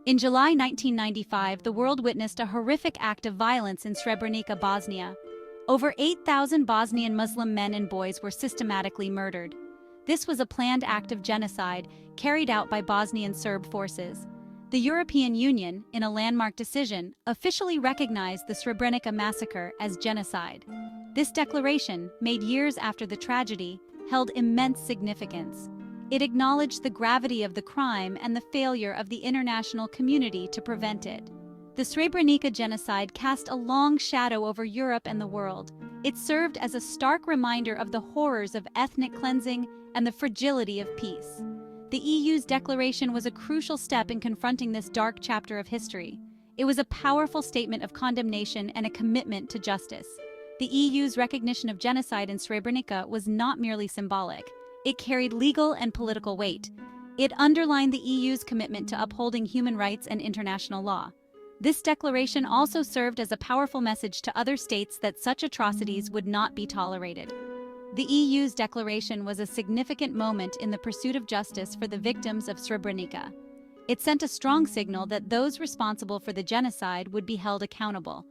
In July 1995, the world witnessed a horrific act of violence in Srebrenica, Bosnia. Over 8,000 Bosnian Muslim men and boys were systematically murdered. This was a planned act of genocide carried out by Bosnian Serb forces. The European Union, in a landmark decision, officially recognized the Srebrenica massacre as genocide. This declaration, made years after the tragedy, held immense significance. It acknowledged the gravity of the crime and the failure of the international community to prevent it. The Srebrenica Genocide cast a long shadow over Europe and the world. It served as a stark reminder of the horrors of ethnic cleansing and the fragility of peace. The EU's declaration was a crucial step in confronting this dark chapter of history. It was a powerful statement of condemnation and a commitment to justice. The EU's recognition of genocide in Srebrenica was not merely symbolic. It carried legal and political weight. It underlined the EU's commitment to upholding human rights and international law. This declaration also served as a powerful message to other states that such atrocities would not be tolerated. The EU's declaration was a significant moment in the pursuit of justice for the victims of Srebrenica. It sent a strong signal that those responsible for the genocide would be held accountable.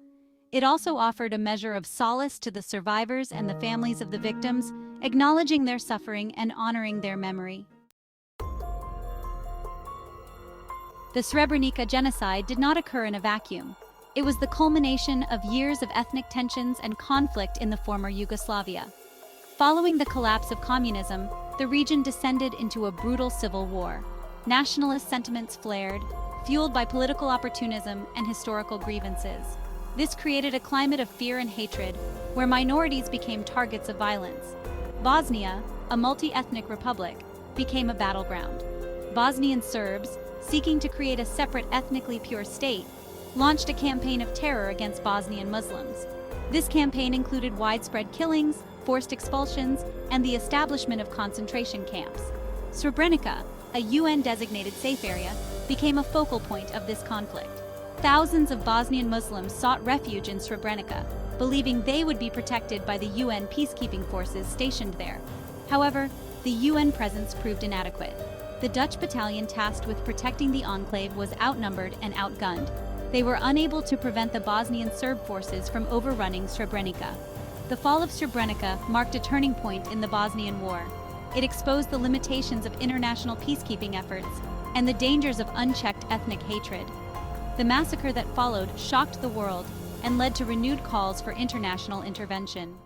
It also offered a measure of solace to the survivors and the families of the victims, acknowledging their suffering and honoring their memory. The Srebrenica genocide did not occur in a vacuum. It was the culmination of years of ethnic tensions and conflict in the former Yugoslavia. Following the collapse of communism, the region descended into a brutal civil war. Nationalist sentiments flared, fueled by political opportunism and historical grievances. This created a climate of fear and hatred, where minorities became targets of violence. Bosnia, a multi-ethnic republic, became a battleground. Bosnian Serbs, seeking to create a separate ethnically pure state, launched a campaign of terror against Bosnian Muslims. This campaign included widespread killings, forced expulsions, and the establishment of concentration camps. Srebrenica, a UN-designated safe area, became a focal point of this conflict. Thousands of Bosnian Muslims sought refuge in Srebrenica, believing they would be protected by the UN peacekeeping forces stationed there. However, the UN presence proved inadequate. The Dutch battalion tasked with protecting the enclave was outnumbered and outgunned. They were unable to prevent the Bosnian Serb forces from overrunning Srebrenica. The fall of Srebrenica marked a turning point in the Bosnian War. It exposed the limitations of international peacekeeping efforts and the dangers of unchecked ethnic hatred. The massacre that followed shocked the world and led to renewed calls for international intervention.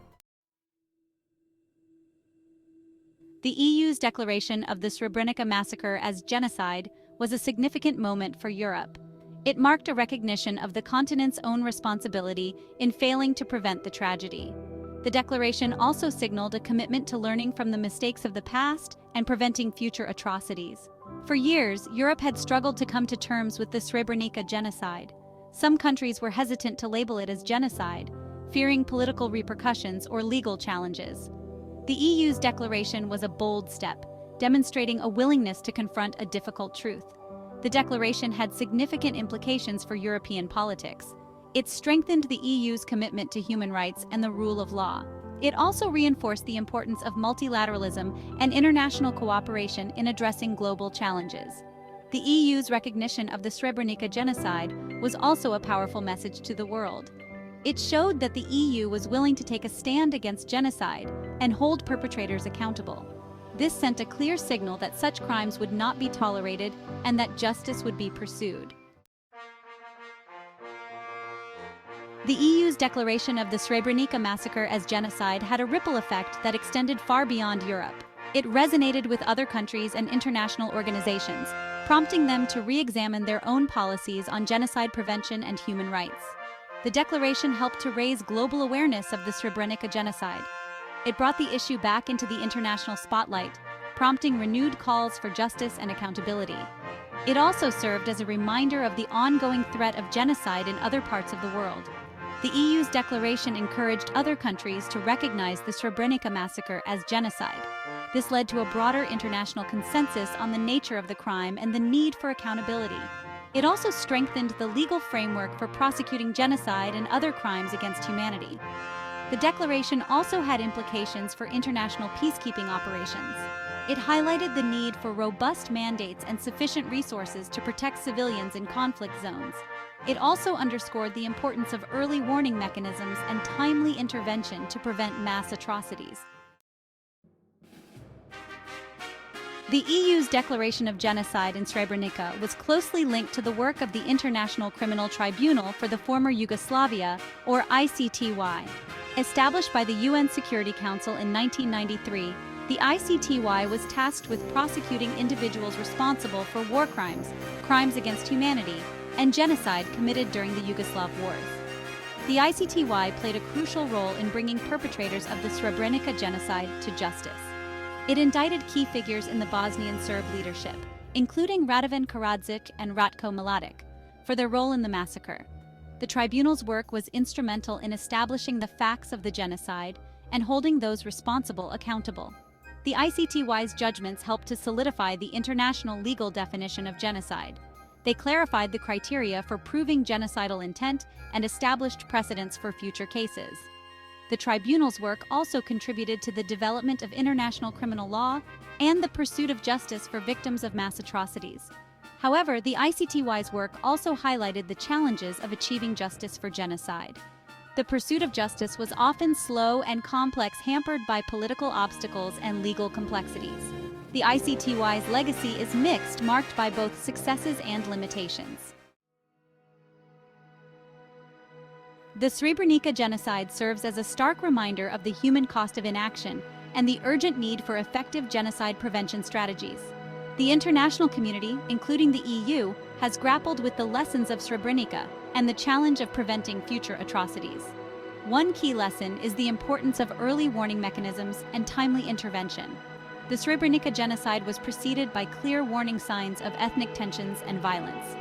The EU's declaration of the Srebrenica massacre as genocide was a significant moment for Europe. It marked a recognition of the continent's own responsibility in failing to prevent the tragedy. The declaration also signaled a commitment to learning from the mistakes of the past and preventing future atrocities. For years, Europe had struggled to come to terms with the Srebrenica genocide. Some countries were hesitant to label it as genocide, fearing political repercussions or legal challenges. The EU's declaration was a bold step, demonstrating a willingness to confront a difficult truth. The declaration had significant implications for European politics. It strengthened the EU's commitment to human rights and the rule of law. It also reinforced the importance of multilateralism and international cooperation in addressing global challenges. The EU's recognition of the Srebrenica genocide was also a powerful message to the world. It showed that the EU was willing to take a stand against genocide and hold perpetrators accountable. This sent a clear signal that such crimes would not be tolerated and that justice would be pursued. The EU's declaration of the Srebrenica massacre as genocide had a ripple effect that extended far beyond Europe. It resonated with other countries and international organizations, prompting them to re-examine their own policies on genocide prevention and human rights. The declaration helped to raise global awareness of the Srebrenica genocide. It brought the issue back into the international spotlight, prompting renewed calls for justice and accountability. It also served as a reminder of the ongoing threat of genocide in other parts of the world. The EU's declaration encouraged other countries to recognize the Srebrenica massacre as genocide. This led to a broader international consensus on the nature of the crime and the need for accountability. It also strengthened the legal framework for prosecuting genocide and other crimes against humanity. The declaration also had implications for international peacekeeping operations. It highlighted the need for robust mandates and sufficient resources to protect civilians in conflict zones. It also underscored the importance of early warning mechanisms and timely intervention to prevent mass atrocities. The EU's declaration of genocide in Srebrenica was closely linked to the work of the International Criminal Tribunal for the former Yugoslavia, or ICTY. Established by the UN Security Council in 1993, the ICTY was tasked with prosecuting individuals responsible for war crimes, crimes against humanity, and genocide committed during the Yugoslav Wars. The ICTY played a crucial role in bringing perpetrators of the Srebrenica Genocide to justice. It indicted key figures in the Bosnian Serb leadership, including Radovan Karadzic and Ratko Mladic, for their role in the massacre. The tribunal's work was instrumental in establishing the facts of the genocide and holding those responsible accountable. The ICTY's judgments helped to solidify the international legal definition of genocide. They clarified the criteria for proving genocidal intent and established precedents for future cases. The tribunal's work also contributed to the development of international criminal law and the pursuit of justice for victims of mass atrocities. However, the ICTY's work also highlighted the challenges of achieving justice for genocide. The pursuit of justice was often slow and complex, hampered by political obstacles and legal complexities. The ICTY's legacy is mixed, marked by both successes and limitations. The Srebrenica Genocide serves as a stark reminder of the human cost of inaction and the urgent need for effective genocide prevention strategies. The international community, including the EU, has grappled with the lessons of Srebrenica and the challenge of preventing future atrocities. One key lesson is the importance of early warning mechanisms and timely intervention. The Srebrenica Genocide was preceded by clear warning signs of ethnic tensions and violence.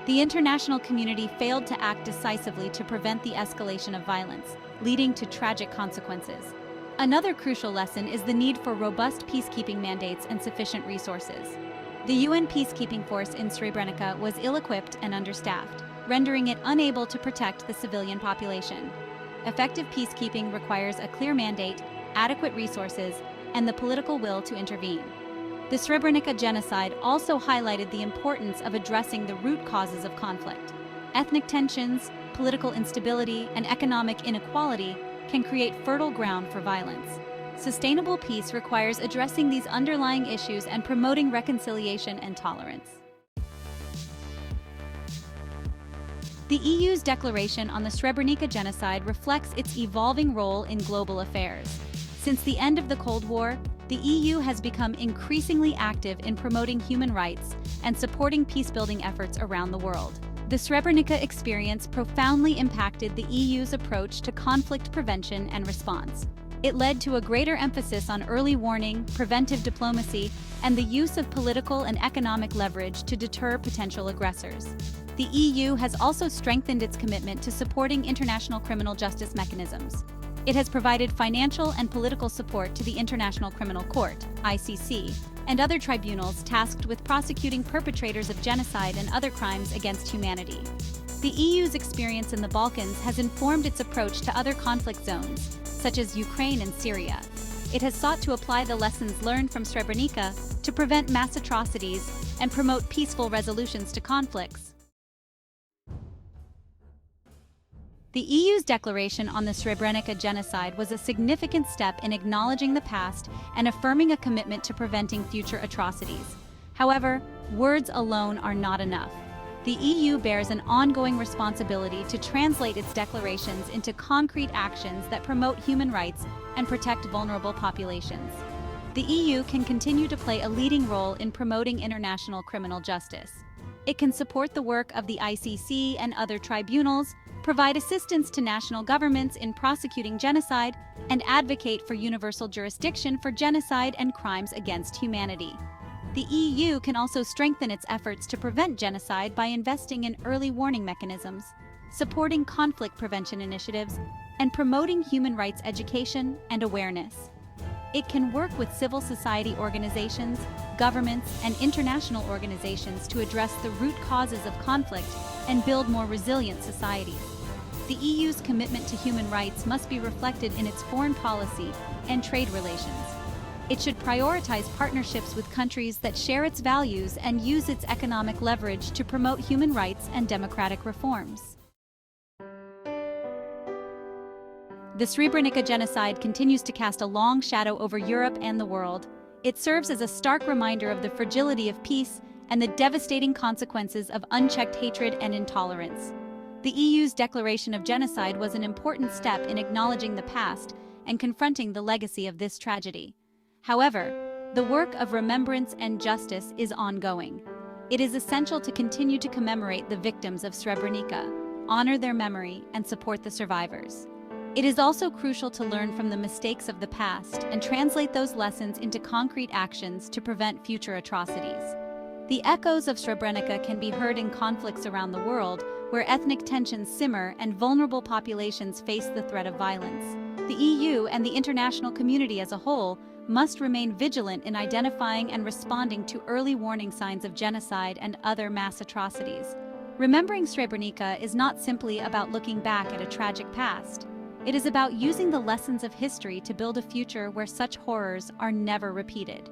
The international community failed to act decisively to prevent the escalation of violence, leading to tragic consequences. Another crucial lesson is the need for robust peacekeeping mandates and sufficient resources. The UN peacekeeping force in Srebrenica was ill-equipped and understaffed, rendering it unable to protect the civilian population. Effective peacekeeping requires a clear mandate, adequate resources, and the political will to intervene. The Srebrenica Genocide also highlighted the importance of addressing the root causes of conflict. Ethnic tensions, political instability, and economic inequality can create fertile ground for violence. Sustainable peace requires addressing these underlying issues and promoting reconciliation and tolerance. The EU's declaration on the Srebrenica Genocide reflects its evolving role in global affairs. Since the end of the Cold War, the EU has become increasingly active in promoting human rights and supporting peacebuilding efforts around the world. The Srebrenica experience profoundly impacted the EU's approach to conflict prevention and response. It led to a greater emphasis on early warning, preventive diplomacy, and the use of political and economic leverage to deter potential aggressors. The EU has also strengthened its commitment to supporting international criminal justice mechanisms. It has provided financial and political support to the International Criminal Court, ICC, and other tribunals tasked with prosecuting perpetrators of genocide and other crimes against humanity. The EU's experience in the Balkans has informed its approach to other conflict zones, such as Ukraine and Syria. It has sought to apply the lessons learned from Srebrenica to prevent mass atrocities and promote peaceful resolutions to conflicts. The EU's declaration on the Srebrenica Genocide was a significant step in acknowledging the past and affirming a commitment to preventing future atrocities. However, words alone are not enough. The EU bears an ongoing responsibility to translate its declarations into concrete actions that promote human rights and protect vulnerable populations. The EU can continue to play a leading role in promoting international criminal justice. It can support the work of the ICC and other tribunals, provide assistance to national governments in prosecuting genocide, and advocate for universal jurisdiction for genocide and crimes against humanity. The EU can also strengthen its efforts to prevent genocide by investing in early warning mechanisms, supporting conflict prevention initiatives, and promoting human rights education and awareness. It can work with civil society organizations, governments, and international organizations to address the root causes of conflict and build more resilient societies. The EU's commitment to human rights must be reflected in its foreign policy and trade relations. It should prioritize partnerships with countries that share its values and use its economic leverage to promote human rights and democratic reforms. The Srebrenica Genocide continues to cast a long shadow over Europe and the world. It serves as a stark reminder of the fragility of peace and the devastating consequences of unchecked hatred and intolerance. The EU's declaration of genocide was an important step in acknowledging the past and confronting the legacy of this tragedy. However, the work of remembrance and justice is ongoing. It is essential to continue to commemorate the victims of Srebrenica, honor their memory, and support the survivors. It is also crucial to learn from the mistakes of the past and translate those lessons into concrete actions to prevent future atrocities. The echoes of Srebrenica can be heard in conflicts around the world where ethnic tensions simmer and vulnerable populations face the threat of violence. The EU and the international community as a whole must remain vigilant in identifying and responding to early warning signs of genocide and other mass atrocities. Remembering Srebrenica is not simply about looking back at a tragic past. It is about using the lessons of history to build a future where such horrors are never repeated.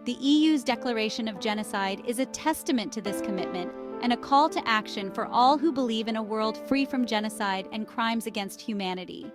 The EU's declaration of genocide is a testament to this commitment and a call to action for all who believe in a world free from genocide and crimes against humanity.